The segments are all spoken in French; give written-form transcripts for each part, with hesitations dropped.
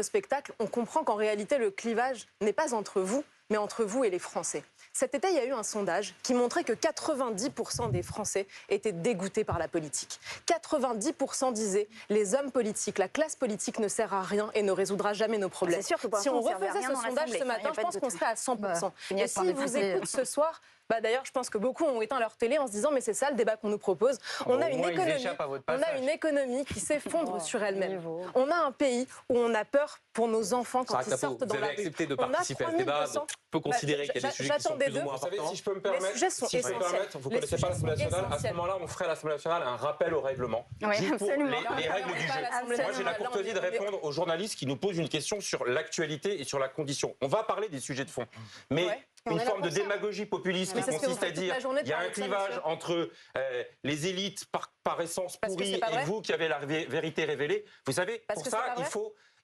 spectacle, on comprend qu'en réalité, le clivage n'est pas entre vous, mais entre vous et les Français. Cet été, il y a eu un sondage qui montrait que 90% des Français étaient dégoûtés par la politique. 90% disaient les hommes politiques, la classe politique ne sert à rien et ne résoudra jamais nos problèmes. C'est sûr que pour si on l'instant, refaisait ce sondage ce matin, je pense qu'on serait à 100%. Et si vous écoutez ce soir, d'ailleurs, je pense que beaucoup ont éteint leur télé en se disant mais c'est ça le débat qu'on nous propose. On a une économie qui s'effondre sur elle-même. On a un pays où on a peur pour nos enfants quand ils sortent dans la rue. Vous avez accepté de participer à ce débat, on peut considérer qu'il y a des sujets qui sont plus ou moins importants. Vous savez, si je peux me permettre, vous connaissez pas l'Assemblée nationale, à ce moment-là, on ferait à l'Assemblée nationale un rappel au règlement. Oui, absolument. Les règles du jeu. Moi, j'ai la courtoisie de répondre aux journalistes qui nous posent une question sur l'actualité et sur la condition. On va parler des sujets de fond. Mais une forme de démagogie populiste qui consiste à dire qu'il y a un clivage entre les élites par essence pourries et vous qui avez la vérité révélée. Vous savez, pour ça,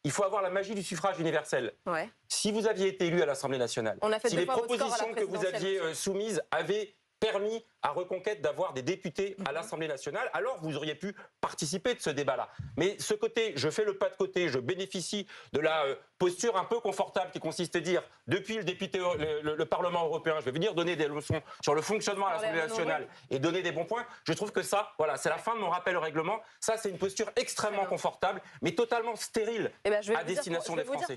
il faut avoir la magie du suffrage universel. Ouais. Si vous aviez été élu à l'Assemblée nationale, si les propositions que vous aviez soumises avaient permis à Reconquête d'avoir des députés à l'Assemblée nationale, alors vous auriez pu participer de ce débat-là. Mais ce côté, je fais le pas de côté, je bénéficie de la posture un peu confortable qui consiste à dire, depuis le Parlement européen, je vais venir donner des leçons sur le fonctionnement à l'Assemblée nationale et donner des bons points, je trouve que ça, voilà, c'est la fin de mon rappel au règlement. Ça, c'est une posture extrêmement confortable, mais totalement stérile à destination des Français.